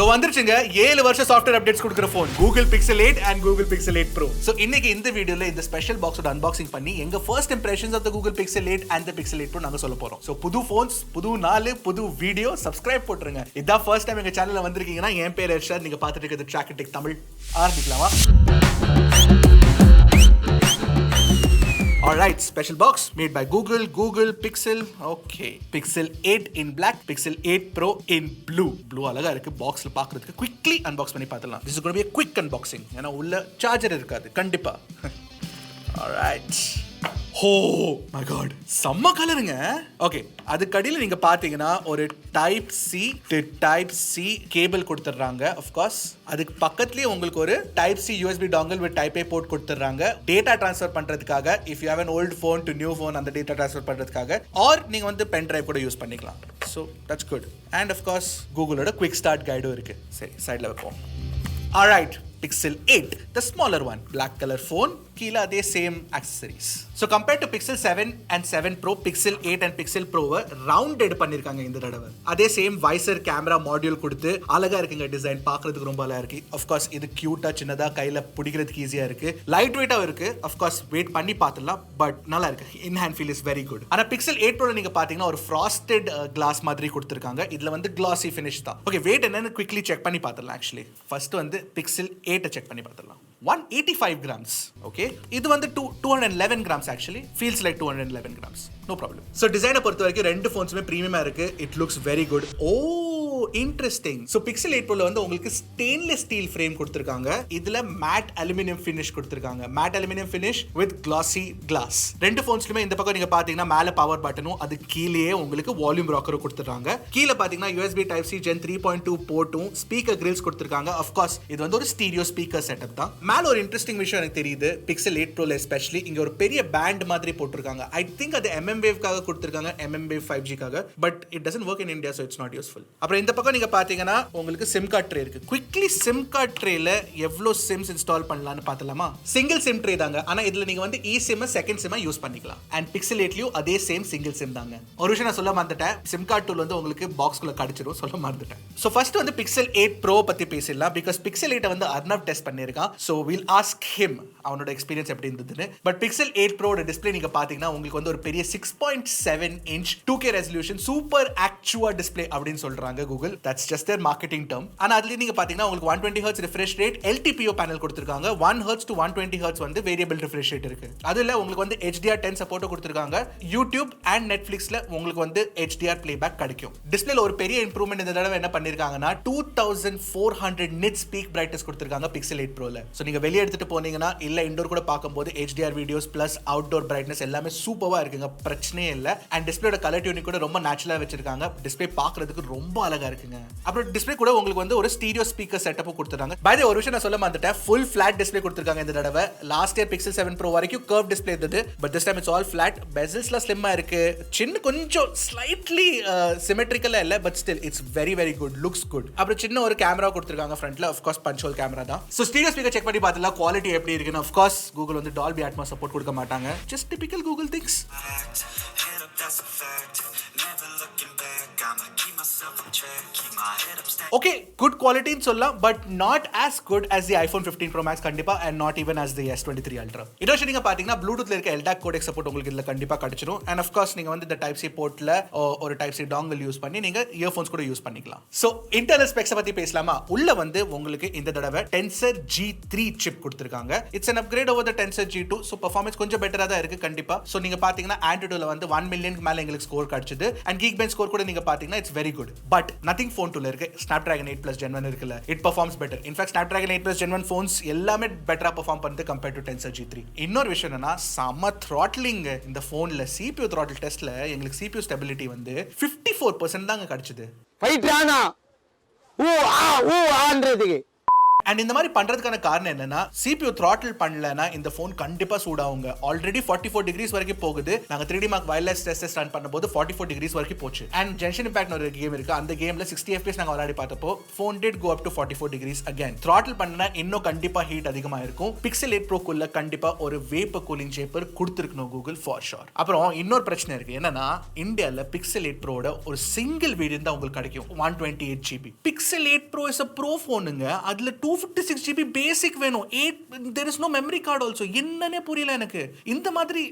தோ வந்துருச்சுங்க 7 வருஷம் சாஃப்ட்வேர் அப்டேட்ஸ் கொடுக்குற phone Google Pixel 8 and Google Pixel 8 Pro. So இன்னைக்கு இந்த வீடியோல இந்த ஸ்பெஷல் பாக்ஸோட அன்பாக்சிங் பண்ணி எங்க first impressions of the Google Pixel 8 and the Pixel 8 Pro நாங்க சொல்ல போறோம். So புது ஃபோன்ஸ், புது நாள், புது வீடியோ, சப்ஸ்கிரைப் போட்டுருங்க. இதான் ஃபர்ஸ்ட் டைம் எங்க சேனல்ல வந்திருக்கீங்கன்னா என் பேர் ஹர்ஷத், நீங்க பார்த்துட்டு இருக்கிறது Trakin Tech தமிழ். ஆரம்பிக்கலாமா? Alright, special box made by Google Pixel. Okay, Pixel 8 in black, Pixel 8 Pro in blue. Blue அழகா இருக்கு, பாக்ஸ்ல பார்க்கிறதுக்கு. Quickly unbox பண்ணி பார்த்தலாம். This is going to be a quick unboxing. ஏன்னா உள்ள சார்ஜர் இருக்காது கண்டிப்பா. Alright. Oh my god, செம்ம கலருங்க. ஓகே, அதுக்கு அடியில் நீங்க பாத்தீங்கன்னா ஒரு டைப் சி கேபிள் கொடுத்துறாங்க. ஆஃப் கோர்ஸ் அதுக்கு பக்கத்துலயே உங்களுக்கு ஒரு type C USB dongle with type A port கொடுத்துறாங்க. டேட்டா ட்ரான்ஸ்ஃபர் பண்றதுக்காக, if you have an old phone to new phone, அந்த டேட்டா ட்ரான்ஸ்ஃபர் பண்றதுக்காக, ஆர் நீங்க வந்து பென் டிரைவ் கூட யூஸ் பண்ணிக்கலாம். So that's good. And of course கூகுளோட quick start கைடும் இருக்கு. சரி, சைடுல வைப்போம். Alright, Pixel 8, the smaller one, black color phone, கீழ அதே same accessories. So compared to Pixel 7 and 7 Pro, Pixel 8 and Pixel Pro rounded பண்ணிருக்காங்க இந்த தடவை. அதே same visor camera module கொடுத்து அழகா இருக்குங்க டிசைன், பார்க்கிறதுக்கு ரொம்ப அழகா இருக்கு. Of course இது கியூட்டா சின்னதா கையில பிடிக்கிறதுக்கு ஈஸியா இருக்கு. லைட் வெயிட்டா இருக்கு. Of course வெயிட் பண்ணி பார்த்தலாம், பட் நல்லா இருக்கு. In hand feel is very good. ஆனா Pixel 8 Pro நீங்க பாத்தீங்கன்னா ஒரு frosted glass மாதிரி கொடுத்திருக்காங்க. இதுல வந்து glossy finish தான். ஓகே, வெயிட் என்னன்னு குவிக்லி செக் பண்ணி பார்த்தலாம். ஆக்சுவலி ஃபர்ஸ்ட் வந்து Pixel 8 செக் பண்ணி பார்த்தலாம். 185 grams. Okay, இது வந்து 211 grams actually. Feels like 211 grams. No problem. So design பொறுத்த வரைக்கும் ரெண்டு ஃபோன்ஸுமே பிரீமியமா இருக்கு. It looks very good. Oh, interesting. So Pixel 8 Pro வந்து உங்களுக்கு ஸ்டெயின்லெஸ் ஸ்டீல் ஃப்ரேம் கொடுத்திருக்காங்க. இதுல மேட் அலுமினியம் ஃபினிஷ் கொடுத்திருக்காங்க. Matte aluminium finish with glossy glass. ரெண்டு ஃபோன்ஸ்லயுமே இந்த பக்கம் நீங்க பாத்தீங்கன்னா மேல பவர் பட்டனும் அது கீழேயே உங்களுக்கு வால்யூம் ராக்கரும் கொடுத்திருக்காங்க. கீழ பாத்தீங்கன்னா USB Type C Gen 3.2 போர்ட்டும் ஸ்பீக்கர் கிரில்ஸ் கொடுத்திருக்காங்க. Of course இது வந்து ஒரு ஸ்டீரியோ ஸ்பீக்கர் செட்டப் தான். மேல ஒரு இன்ட்ரெஸ்டிங் விஷயம் எனக்கு தெரியுது. Pixel 8 Pro எஸ்பெஷலி இங்க ஒரு பெரிய பேண்ட் மாதிரி போட்டுருக்காங்க. ஐ திங்க் அது MM Wave-காக கொடுத்திருக்காங்க, MM Wave 5G-காக. But it doesn't work in India, so it's not useful. அப்புறம் இந்த பக்கம் நீங்க பாத்தீங்கன்னா உங்களுக்கு சிம் கார்டு ட்ரே இருக்கு. குவிக்லி சிம் கார்டு ட்ரேல எவ்வளவு சிம்ஸ் இன்ஸ்டால் பண்ணலாம்னு பார்த்தலாமா? சிங்கிள் சிம் ட்ரே தாங்க. ஆனா இதுல நீங்க வந்து eSIM செகண்ட் சிம் யூஸ் பண்ணிக்கலாம். அண்ட் Pixel 8லயும் அதே சேம் சிங்கிள் சிம் தாங்க. ஒரு விஷயம் நான் சொல்ல மறந்துட்டேன், சிம் கார்டு டூல் வந்து உங்களுக்கு பாக்ஸ்குள்ள கிடைச்சிரும், சொல்ல மறந்துட்டேன். சோ ஃபர்ஸ்ட் வந்து Pixel 8 Pro பத்தி பேசலாம். பிகாஸ் Pixel 8 வந்து அர்னவ் டெஸ்ட் பண்ணிருக்கான். சோ we'll ask him அவனோட எக்ஸ்பீரியன்ஸ் எப்படி இருந்ததுன்னு. பட் Pixel 8 Pro ஓட டிஸ்ப்ளே நீங்க பாத்தீங்கன்னா உங்களுக்கு வந்து ஒரு பெரிய 6.7 inch 2K resolution super actua display அப்படின்னு சொல்றாங்க Google. That's just their marketing term. ஆனா அதுல நீங்க பாத்தீங்கன்னா உங்களுக்கு 120 Hz refresh rate LTPO panel கொடுத்திருக்காங்க. 1 Hz to 120 Hz வந்து வேரியபிள் ரிஃப்ரெஷ் ரேட் இருக்கு. அதுல உங்களுக்கு வந்து HDR10 சப்போர்ட் கொடுத்திருக்காங்க. YouTube and Netflixல உங்களுக்கு வந்து HDR playback கிடைக்கும். டிஸ்ப்ளேல ஒரு பெரிய இம்ப்ரூவ்மென்ட் இந்த தடவை என்ன பண்ணிருக்காங்கன்னா 2400 nits peak brightness கொடுத்திருக்காங்க Pixel 8 Proல. சோ நீங்க வெளிய எடுத்துட்டு போனீங்கன்னா இல்ல இன்டோர் கூட பாக்கும்போது HDR videos plus outdoor brightness எல்லாமே சூப்பரா இருக்குங்க, பிரச்சனையே இல்ல. அண்ட் டிஸ்ப்ளேயோட கலர் டியூனிங் கூட ரொம்ப நேச்சுரலா வச்சிருக்காங்க. டிஸ்ப்ளே பார்க்கிறதுக்கு ரொம்ப அழகா இருக்குங்க. அப்புறம் டிஸ்ப்ளே கூட உங்களுக்கு வந்து ஒரு ஸ்டீரியோ ஸ்பீக்கர் செட்டப் கொடுத்திருக்காங்க. பை தி ஒரு விஷயம் நான் சொல்ல மறந்துட்டேன், ஃபுல் ஃபிளாட் டிஸ்ப்ளே கொடுத்திருக்காங்க இந்த தடவை. லாஸ்ட் இயர் Pixel 7 Pro வரைக்கும் கர்வ் டிஸ்ப்ளே இருந்தது, but this time it's all flat. பெசல்ஸ்லாம் ஸ்லிம்மா இருக்கு. சின்ன கொஞ்சம் ஸ்லைட்லி சிமெட்ரிக்கலா இல்ல, but still it's very very good, looks good. அப்புறம் சின்ன ஒரு கேமரா கொடுத்திருக்காங்க ஃப்ரண்ட்ல. Of course punch hole camera தான். சோ ஸ்டீரியோ ஸ்பீக்கர் செக் பண்ணி பார்த்தலாம் குவாலிட்டி எப்படி இருக்குன்னு. ஆஃப் கோர்ஸ் கூகுள் வந்து டால்பி அட்மாஸ் சப்போர்ட் கொடுக்க மாட்டாங்க. Just typical Google things. Okay, good குவாலிட்டின்னு சொல்லலாம், but not as good as the iPhone 15 Pro Max கண்டிப்பா, and not even as the S23 Ultra. இதோட நீங்க பாத்தீங்கன்னா ப்ளூடூத்ல இருக்க LDAC கோடெக் சப்போர்ட் உங்களுக்கு இதுல கண்டிப்பா கிடைச்சிரும். and of course நீங்க வந்து இந்த Type C போர்ட்ல ஒரு Type C dongle யூஸ் பண்ணி நீங்க இயர்போன்ஸ் கூட யூஸ் பண்ணிக்கலாம். சோ இன்டர்னல் ஸ்பெக்ஸ் பத்தி பேசலாமா? உள்ள வந்து உங்களுக்கு இந்த தடவை Tensor G3 சிப் கொடுத்திருக்காங்க. It's an upgrade over the Tensor G2, so performance கொஞ்சம் பெட்டரா தான் இருக்கு கண்டிப்பா. சோ நீங்க பாத்தீங்கன்னா Androidல வந்து 1 million மேல எங்களுக்கு ஸ்கோர் கிடைச்சது. and Geekbench ஸ்கோர் கூட நீங்க பாத்தீங்கன்னா it's very good. But nothing phone 2ல இருக்கு Snapdragon 8 Plus Gen 1 இருக்குல, it performs better. In fact Snapdragon 8 Plus Gen 1 phones எல்லாமே பெட்டரா பெர்ஃபார்ம் பண்ணுது compared to Tensor G3. இன்னொரு விஷயம் என்னன்னா சம throttling இந்த போன்ல. CPU throttle டெஸ்ட்ல எங்களுக்கு CPU ஸ்டெபிலிட்டி வந்து 54% தாங்க கிடைச்சது. ஃபைட்ரானா ஊ ஆ ஊ ஆன்றதுக்கு அண்ட் இந்த மாதிரி பண்றதுக்கான காரணம் என்னன்னா CPU throttle பண்ணலனா இந்த போன் கண்டிப்பா சூடாகுங்க. ஆல்ரெடி 44 டிகிரிஸ் வரைக்கும் போகுது. நாங்க 3D Mark wireless test run பண்ணும்போது 44 டிகிரிஸ் வரைக்கும் போச்சு. அண்ட் ஜென்ஷன் இம்பாக்ட் ஒரு கேம் இருக்கு. அந்த கேம்ல 60 FPS நாங்க விளையாடி பார்த்தப்போ phone did go up to 44 degrees again. throttle பண்ணனா இன்னும் கண்டிப்பா ஹீட் அதிகமா இருக்கும். Pixel 8 Pro குள்ள கண்டிப்பா ஒரு வேப்பர் கூலிங் சேம்பர் கொடுத்திருக்கணும் Google for sure. அப்புறம் இன்னொரு பிரச்சனை இருக்கு. என்னன்னா இந்தியால Pixel 8 Pro ஒரு சிங்கிள் வேரியன்ட் தான் உங்களுக்கு கிடைக்கும் 128GB. Pixel 8 Pro is a Pro phoneங்க. அதுல 256GB பேசிக் வேணும். 8 there is no memory card also. என்னன்னே புரியல எனக்கு. இந்த மாதிரி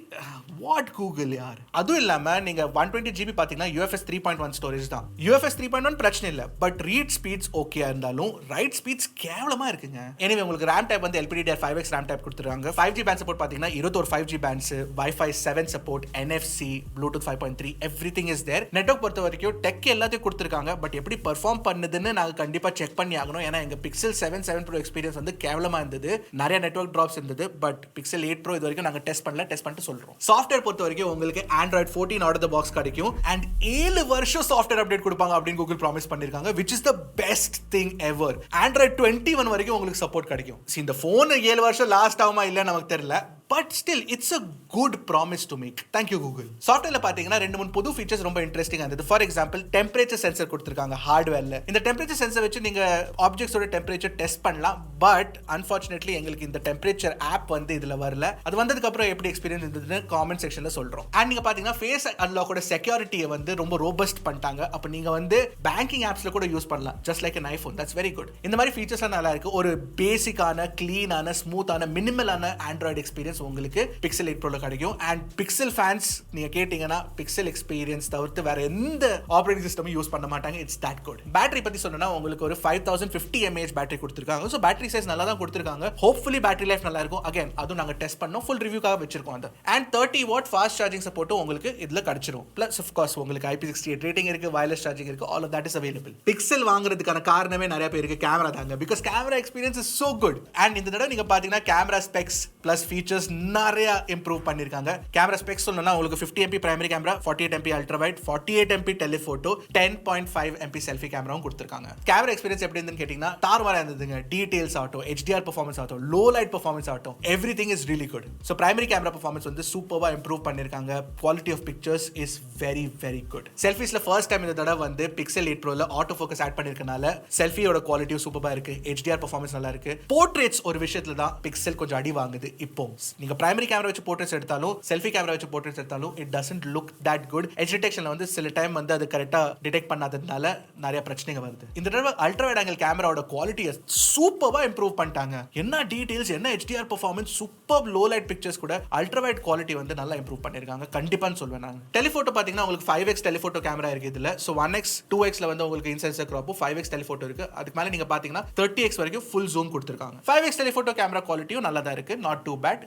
what Google யார். அதுவும் இல்லாம நீங்க 120GB பாத்தீங்கன்னா UFS 3.1 ஸ்டோரேஜ் தான். UFS 3.1 பிரச்சனை இல்ல. பட் ரீட் ஸ்பீட்ஸ் ஓகேயா இருந்தாலும் ரைட் ஸ்பீட்ஸ் கேவலமா இருக்குங்க. எனவே உங்களுக்கு RAM டைப் வந்து LPDDR5X RAM டைப் கொடுத்துருக்காங்க. 5G பேண்ட் சப்போர்ட் பாத்தீங்கன்னா 21 5G bands, Wi-Fi 7 support, NFC, Bluetooth 5.3 everything is there. Network பொறுத்த வரைக்கும் டெக் எல்லாத்தையும் கொடுத்துருக்காங்க. பட் எப்படி பெர்ஃபார்ம் பண்ணுதுன்னு நாங்க கண்டிப்பா செக் பண்ணி ஆகணும். ஏன்னா எங்க Pixel 7 Pro எக்ஸ்பீரியன்ஸ் வந்து கேவலமா இருந்தது. நிறைய நெட்வொர்க் டிராப்ஸ் இருந்தது. பட் Pixel 8 Pro இது வரைக்கும் நாங்க டெஸ்ட் பண்ணிட்டு சொல்றோம். சாஃப்ட்வேர் பொறுத்த வரைக்கும் உங்களுக்கு Android 14 out of the box கிடைக்கும். அண்ட் 7 வருஷம் சாஃப்ட்வேர் அப்டேட் கொடுப்பாங்க அப்படின்னு Google ப்ராமிஸ் பண்ணிருக்காங்க, which is the best thing ever. Android 21 வரைக்கும் உங்களுக்கு சப்போர்ட் கிடைக்கும். இந்த போன் 7 வருஷம் லாஸ்ட் ஆகுமா இல்ல நமக்கு தெரியல. But still it's a good promise to make. Thank you Google. சாஃப்ட்வேர்ல பாத்தீங்கன்னா 2-3 புது ஃபீச்சர்ஸ் ரொம்ப இன்ட்ரெஸ்டிங்கா இருந்தது. ஃபார் எக்ஸாம்பிள் டெம்பரேச்சர் சென்சர் கொடுத்திருக்காங்க ஹார்ட்வேர்ல. இந்த டெம்பரேச்சர் சென்சர் வச்சு நீங்க ஆப்ஜெக்ட்ஸோட டெம்பரேச்சர் டெஸ்ட் பண்ணலாம். பட் அன்ஃபார்ச்சுனேட்லி எங்களுக்கு இந்த டெம்பரேச்சர் ஆப் வந்து இதுல வரல. அது வந்ததுக்கு அப்புறம் எப்படி எக்ஸ்பீரியன்ஸ் இருந்ததுன்னு காமெண்ட் செக்ஷன்ல சொல்றோம். அண்ட் நீங்க பாத்தீங்கன்னா ஃபேஸ் அன்லாக்கோட செக்யூரிட்டியை வந்து ரொம்ப ரோபஸ்ட் பண்ணிட்டாங்க. அப்ப நீங்க வந்து பேங்கிங் ஆப்ஸ்ல கூட யூஸ் பண்ணலாம், just like an iPhone. That's very good. இந்த மாதிரி ஃபீச்சர்ஸ் நல்லா இருக்கு. ஒரு பேசிக்கான கிளீனான ஸ்மூத்தான மினிமலான ஆண்ட்ராய்டு எக்ஸ்பீரியன்ஸ் உங்களுக்கு Pixel 8 Pro கிடைக்கும். அண்ட் Pixel ஃபேன்ஸ் நீங்க கேட்டீங்கன்னா Pixel எக்ஸ்பீரியன்ஸ் தவிர்த்து வேற எந்த ஆப்பரேட்டிங் சிஸ்டமும் யூஸ் பண்ண மாட்டாங்க. It's that good. பேட்டரி பத்தி சொன்னா உங்களுக்கு ஒரு 5050 mAh பேட்டரி கொடுத்திருக்காங்க. சோ பேட்டரி சைஸ் நல்லா தான் கொடுத்திருக்காங்க. ஹோப்ஃபுல்லி பேட்டரி லைஃப் நல்லா இருக்கும். அகைன் அதுவும் நாங்க டெஸ்ட் பண்ணோம், ஃபுல் ரிவ்யூக்காக வச்சிருக்கோம். அந்த அண்ட் 30W ஃபாஸ்ட் சார்ஜிங் சப்போர்ட்டும் உங்களுக்கு இதுல கிடைச்சிரும். பிளஸ் ஆஃப் கோர்ஸ் உங்களுக்கு IP68 ரேட்டிங் இருக்கு, வயர்லெஸ் சார்ஜிங் இருக்கு. All of that is available. Pixel வாங்குறதுக்கான காரணமே நிறைய பேருக்கு கேமரா தாங்க. Because camera experience is so good. And இந்த தடவை நீங்க பாத்தீங்கன்னா கேமரா ஸ்பெக்ஸ் பிளஸ் ஃபீச்சர்ஸ் நிறைய இம்ப்ரூவ் பண்ணிருக்காங்க. கேமரா ஸ்பெக்ஸ் சொல்லணும்னா உங்களுக்கு 50MP primary camera, 48MP ultra wide, 48MP telephoto, 10.5MP selfie கேமராவும் கொடுத்திருக்காங்க. கேமரா எக்ஸ்பீரியன்ஸ் எப்படி இருந்துன்னு கேட்டீங்கன்னா தாறுமாறா இருந்ததுங்க. டீடைல்ஸ் ஆகட்டும், HDR பெர்ஃபார்மன்ஸ் ஆகட்டும், லோ லைட் பெர்ஃபார்மன்ஸ் ஆகட்டும், everything is really good. So primary camera performance வந்து சூப்பரா இம்ப்ரூவ் பண்ணிருக்காங்க. Quality of pictures is very very good. செல்ஃபீஸ்ல ஃபர்ஸ்ட் டைம் இந்த தடவை வந்து Pixel 8 Proல ஆட்டோ ஃபோக்கஸ் ஆட் பண்ணிருக்கனால செல்ஃபியோட குவாலிட்டியும் சூப்பரா இருக்கு. HDR பெர்ஃபார்மன்ஸ் நல்லா இருக்கு. போர்ட்ரேட்ஸ் ஒரு விஷயத்துல தான் Pixel கொஞ்சம் அடி வாங்குது. இப்போ நீங்க பிரைமரி கேமரா வச்சு போர்ட்ரேட்ஸ் எடுத்தாலும் செல்ஃபி கேமரா வச்சு போர்ட்ரேட்ஸ் எடுத்தாலும் it doesn't look that good. Edge டிடெக்ஷன்ல வந்து சில டைம் வந்து அது கரெக்டா டிடெக்ட் பண்ணாததுனால நிறைய பிரச்சனைகள் வருது. இந்த தடவை அல்ட்ரா வைட் ஆங்கிள் கேமராவோட குவாலிட்டியை சூப்பரா இம்ப்ரூவ் பண்ணிட்டாங்க. என்ன டீடைல்ஸ், என்ன HDR performance, super low light pictures கூட அல்ட்ரா வைட் குவாலிட்டி வந்து நல்லா இம்ப்ரூவ் பண்ணிருக்காங்க. கண்டிப்பான்னு சொல்வேன் நான். டெலிஃபோட்டோ பாத்தீங்கன்னா உங்களுக்கு 5X டெலிஃபோட்டோ கேமரா இருக்கு இதுல. சோ 1X 2Xல வந்து உங்களுக்கு இன்சென்சர் கிராப்பும் 5X டெலிஃபோட்டோ இருக்கு. அதுக்கு மேல நீங்க பாத்தீங்கன்னா 30X வரைக்கும் ஃபுல் ஜூம் கொடுத்திருக்காங்க. 5X டெலிஃபோட்டோ கேமரா குவாலிட்டியும் நல்லா தான் இருக்கு. Not two bad.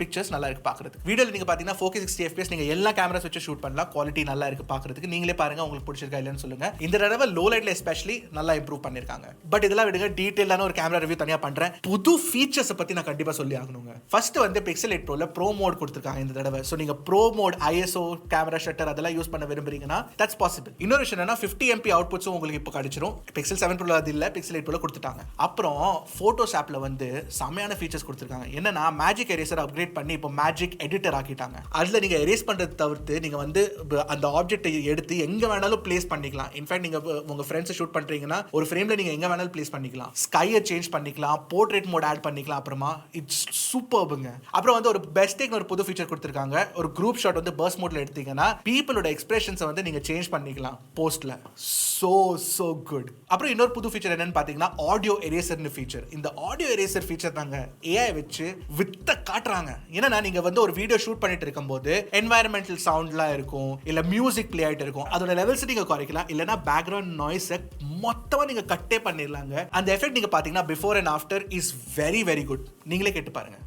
பிக்சர்ஸ் நல்லா இருக்கு பாக்குறதுக்கு. வீடியோல நீங்க பாத்தீங்கன்னா 4K 60 FPS நீங்க எல்லா கேமராஸ் வச்சு ஷூட் பண்ணலாம். குவாலிட்டி நல்லா இருக்கு பாக்குறதுக்கு. நீங்களே பாருங்க உங்களுக்கு பிடிச்சிருக்கா இல்லன்னு சொல்லுங்க. இந்த தடவை லோ லைட்ல எஸ்பெஷலி நல்லா இம்ப்ரூவ் பண்ணிருக்காங்க. பட் இதெல்லாம் விடுங்க, டீடைலான ஒரு கேமரா ரிவ்யூ தனியா பண்றேன். புது ஃபீச்சர்ஸ் பத்தி நான் கண்டிப்பா சொல்லி ஆகணுங்க. ஃபர்ஸ்ட் வந்து Pixel 8 Proல ப்ரோ மோட் கொடுத்திருக்காங்க இந்த தடவை. சோ நீங்க pro mode ISO camera shutter அதெல்லாம் யூஸ் பண்ண விரும்புறீங்கன்னா தட்ஸ் பாசிபிள். இன்னொரு விஷயம் என்னன்னா 50MP அவுட்புட்ஸும் உங்களுக்கு இப்போ கிடைச்சிரும். Pixel 7 Proல அது இல்ல, Pixel 8 Proல கொடுத்துட்டாங்க. அப்புறம் போட்டோஸ் ஆப்ல வந்து செமையான ஃபீச்சர்ஸ் கொடுத்திருக்காங்க. என்னன்னா மேஜிக் எரேசர் அப்கிரேட் பண்ணி இப்போ மேஜிக் எடிட்டர் ஆக்கிட்டாங்க. அதுல நீங்க எரேஸ் பண்றது தவிர்த்து நீங்க வந்து அந்த ஆப்ஜெக்ட்டை எடுத்து எங்க வேணாலும் பிளேஸ் பண்ணிக்கலாம். இன்ஃபேக்ட் நீங்க உங்க ஃப்ரெண்ட்ஸ் ஷூட் பண்றீங்கன்னா ஒரு ஃப்ரேம்ல நீங்க எங்க வேணாலும் பிளேஸ் பண்ணிக்கலாம். ஸ்கையை சேஞ்ச் பண்ணிக்கலாம், போர்ட்ரேட் மோட் ஆட் பண்ணிக்கலாம். அப்புறமா இட்ஸ் சூப்பர்புங்க. அப்புறம் வந்து ஒரு பெஸ்ட் ஒரு புது ஃபீச்சர் கொடுத்திருக்காங்க. ஒரு குரூப் ஷாட் வந்து பர்ஸ்ட் மோட்ல எடுத்தீங்கன்னா பீப்பிளோட எக்ஸ்பிரஷன்ஸை வந்து நீங்க சேஞ்ச் பண்ணிக்கலாம் போஸ்ட்ல. So good. அப்புறம் இன்னொரு புது ஃபீச்சர் என்னன்னு பாத்தீங்கன்னா ஆடியோ எரேசர்னு ஃபீச்சர். இந்த ஆடியோ எரேசர் ஃபீச்சர் தாங்க AI வச்சு வித்த காட்டுறாங்க. ஏன்னா நீங்க வந்து ஒரு வீடியோ ஷூட் பண்ணிட்டு இருக்கும்போது என்வாயரன்மெண்டல் சவுண்ட்லாம் இருக்கும், இல்ல மியூசிக் பிளே ஆயிட்டு இருக்கும். அதோட லெவல்ஸ் நீங்க குறைக்கலாம், இல்லனா பேக்ரவுண்ட் நாய்ஸை மொத்தமா நீங்க கட்டே பண்ணிடலாங்க. அந்த எஃபெக்ட் நீங்க பாத்தீங்கன்னா before and after his very very good. நீங்களே கேட்டு பாருங்க.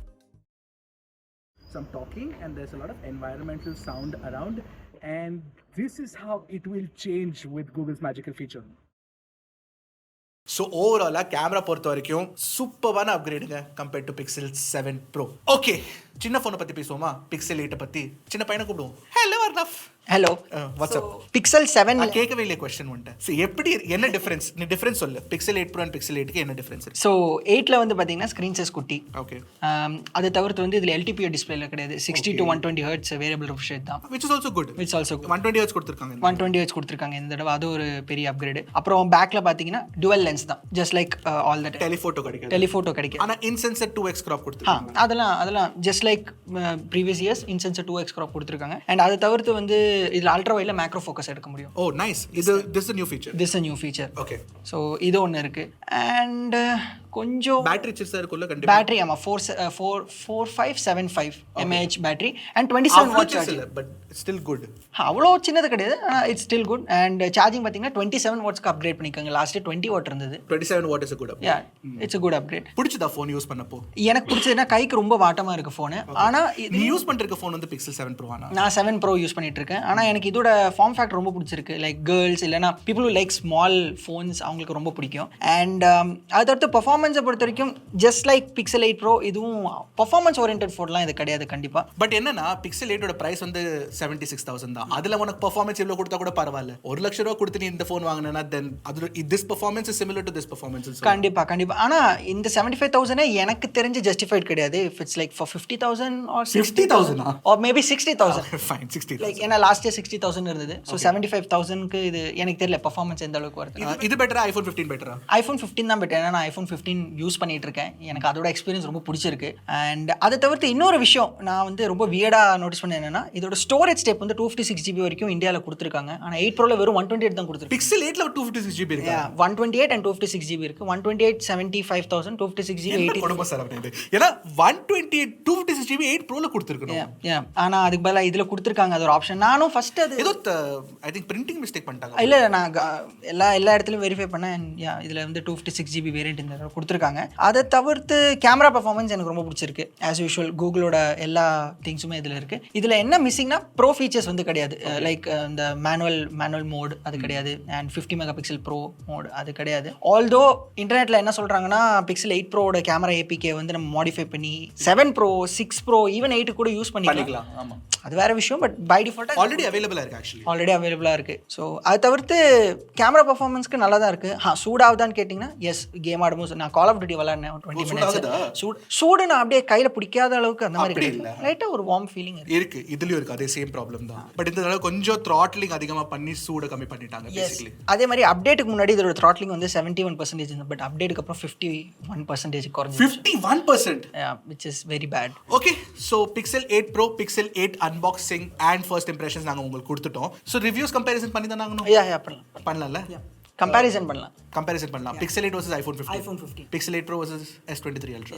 Some talking and there's a lot of environmental sound around, and this is how it will change with Google's magical feature. So ஓவராலாக கேமரா பொறுத்த வரைக்கும் சூப்பரான அப்கிரேடுங்க compared to Pixel 7 Pro. Okay, சின்ன ஃபோனை பத்தி பேசுவோமா? பிக்சல் 8 பத்தி. சின்ன பையனை கூப்பிடுவோம். Hello Arnab. Hello, WhatsApp. Pixel 7 கேட்கவே இல்லையே கொஸ்டின் வந்துட்டு. சரி, எப்படி என்ன டிஃபரன்ஸ்? நீ டிஃபரன்ஸ் சொல்லு. பிக்சல் 8 ப்ரோ அண்ட் பிக்சல் 8க்கு என்ன டிஃபரன்ஸ் இருக்கு? ஸோ 8ல வந்து பார்த்தீங்கன்னா ஸ்க்ரீன் சைஸ் குட்டி. ஓகே. அதை தவிர்த்து வந்து இதில் எல்டிபிஓ டிஸ்பிளேல கிடையாது. 60 to 120 hertz variable refresh rate தான். which is also good. 120 hertz கொடுத்திருக்காங்க. 120 ஹெர்ட்ஸ் கொடுத்திருக்காங்க இந்த தடவை. அது ஒரு பெரிய அப்கிரேட். அப்புறம் பேக்ல பார்த்தீங்கன்னா டுவல் லென்ஸ் தான். Just like all that telephoto கிடைக்கும். ஆனா இன்சென்சர் 2x crop கொடுத்திருக்காங்க. அதெல்லாம் just like previous years in sensor 2x crop கொடுத்திருக்காங்க. அண்ட் அதை தவிர்த்து வந்து இதில் அல்ட்ரா வைட்ல மேக்ரோ ஃபோக்கஸ் எடுக்க முடியும். ஓ nice. this is a new feature. Okay. So இது ஒன்று இருக்கு. அண்ட் கொஞ்சம் பேட்டரி சிப்ஸா இருக்குல்ல? கண்டிப்பா பேட்டரி ஆமா 4575 mAh battery and 27 watt charging. But still good. அவ்வளோ சின்னது கிடையாது, it's still good. And charging பார்த்தீங்கன்னா 27 வாட்ஸ்க்கு அப்கிரேட் பண்ணிக்கோங்க. லாஸ்ட் 20 வாட் இருந்தது. 27 what is a good upgrade. It's a good upgrade. பிடிச்சதா ஃபோன் யூஸ் பண்ணப்போ? எனக்கு பிடிச்சதுன்னா கைக்கு ரொம்ப வாட்டமா இருக்கு ஃபோனு. ஆனா நீ யூஸ் பண்ற ஃபோன் வந்து Pixel 7 Pro ஆனா? நான் 7 Pro யூஸ் பண்ணிட்டு இருக்கேன். ஆனா எனக்கு இதோட ஃபார்ம் ஃபேக்டர் ரொம்ப பிடிச்சிருக்கு. லைக் கேர்ள்ஸ் இல்லைனா people who like small phones அவங்களுக்கு ரொம்ப பிடிக்கும். அண்ட் அதோட பெர்ஃபார்மன்ஸை பொறுத்த வரைக்கும் ஜஸ்ட் லைக் Pixel 8 Pro இதுவும் பெர்ஃபார்மன்ஸ் ஓரியன்டட் ஃபோன்லாம் இது கிடையாது கண்டிப்பா. பட் என்னன்னா Pixel 8 ஓட பிரைஸ் வந்து 76,000 தான். அதுல உனக்கு பெர்ஃபார்மன்ஸ் இவ்வளவு கொடுத்தா கூட பரவாயில்ல. 1 லட்சம் ரூபாய் கொடுத்து நீ இந்த ஃபோன் வாங்குனேன்னா தென் அது this performance is similar to this performance. கண்டிப்பா. ஆனா இந்த 75,000 எனக்கு தெரிஞ்சு ஜஸ்டிஃபைட் கிடையாது. if it's like for 50,000 or 60,000 or maybe 60,000. fine 60,000. Like ஏன்னா லாஸ்ட் இயர் 60,000 இருந்தது. ஸோ 75,000க்கு இது எனக்கு தெரியல பெர்ஃபார்மன்ஸ் எந்த அளவுக்கு வருது. இது பெட்டரா iPhone 15 பெட்டரா? iPhone 15 தான் பெட்டர். ஏன்னா நான் iPhone 15 யூஸ் பண்ணிட்டு இருக்கேன். எனக்கு அதோட எக்ஸ்பீரியன்ஸ் ரொம்ப பிடிச்சிருக்கு. அண்ட் அதை தவிர்த்து இன்னொரு விஷயம் நான் வந்து ரொம்ப வியர்டா நோட்டீஸ் பண்ணேன். என்னன்னா இதோட ஸ்டோரேஜ் டைப் வந்து 256 GB வரைக்கும் இந்தியாவில் கொடுத்துருக்காங்க. ஆனால் 8 Proல வெறும் 128 தான் கொடுத்துருக்கு. Pixel 8ல 256 GB இருக்கு. 128 and 256 GB இருக்கு. 128 75,000, 256 GB 80. ரொம்ப சரவணே. ஏன்னா 128 256 GB 8 Proல கொடுத்துருக்கணும். ஆனா அதுக்கு பதிலா இதுல கொடுத்துருக்காங்க. அது ஒரு ஆப்ஷன். நானும் ஃபர்ஸ்ட் அது ஏதோ ஐ திங்க் பிரிண்டிங் மிஸ்டேக் பண்ணிட்டாங்க. இல்ல நான் எல்லா இடத்துலயும் வெரிஃபை பண்ணேன். இதுல வந்து 256 GB வேரியன்ட் இந்த கொடுத்துருக்காங்க. அதை தவிர்த்து கேமரா பெர்ஃபார்மன்ஸ் எனக்கு ரொம்ப பிடிச்சிருக்கு. ஆஸ் யூஷுவல் கூகுளோட எல்லா திங்ஸுமே இதில் இருக்குது. இதில் என்ன மிஸ்ஸிங்னா ப்ரோ ஃபீச்சர்ஸ் வந்து கிடையாது. லைக் இந்த மேனுவல் மோட் அது கிடையாது. அண்ட் 50 மெகாபிக்சல் ப்ரோ மோட் அது கிடையாது. ஆல்தோ இன்டர்நெட்டில் என்ன சொல்கிறாங்கன்னா Pixel 8 Proவோட கேமரா ஏபிகே வந்து நம்ம மாடிஃபை பண்ணி 7 Pro 6 Pro ஈவன் 8 கூட யூஸ் பண்ணிக்கலாம். ஆமாம், அது வேற விஷயம். பட் பை டிஃபால்ட்டாக ஆல்ரெடி அவைலபிளாக இருக்கு. ஸோ அதை தவிர்த்து கேமரா பெர்ஃபார்மன்ஸ்க்கு நல்லா தான் இருக்குது. சூடாகுதான்னு கேட்டிங்கன்னா எஸ், கேம் ஆடும்போது நான் கால் ஆஃப் டியூட்டி விளாட்னேன் 20 மினிட்ஸ். சூடு நான் அப்படியே கையில் பிடிக்காத அளவுக்கு அந்த மாதிரி இல்லை. லைட்டாக ஒரு வார்ம் ஃபீலிங் இருக்கு. இதுலயும் இருக்கு அதே சேம் ப்ராப்ளம் தான். பட் இந்த தடவை கொஞ்சம் த்ராட்லிங் அதிகமாக பண்ணி சூட கம்மி பண்ணிட்டாங்க பேசிக்கலி. அதே மாதிரி அப்டேட்டுக்கு முன்னாடி இதோட த்ராட்லிங் வந்து 71% இருந்தது. பட் அப்டேட்டுக்கு அப்புறம் 51% குறைஞ்சி 51%, which is very bad. Okay, so Pixel 8 Pro, Pixel 8 unboxing and first impressions நாங்கள் உங்களுக்கு கொடுத்துட்டோம். ஸோ ரிவ்யூஸ் கம்பேரிசன் பண்ணி தான் நாங்கள் பண்ணலாம்ல. கம்பேரிசன் பண்ணலாம். Pixel 8 versus iPhone 15. Pixel 8 Pro versus S23 Ultra.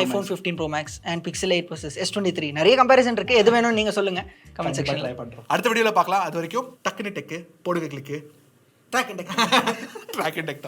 iPhone 15 Pro Max and Pixel 8 versus S23. நிறைய comparison இருக்கு. எது வேணும்னு நீங்க சொல்லுங்க கமெண்ட் செக்ஷன்ல. ட்ரை பண்றோம். அடுத்த வீடியோல பார்க்கலாம். அது வரைக்கும் டக்குனு டெக் போடுங்க கிளிக். Trakin Tech.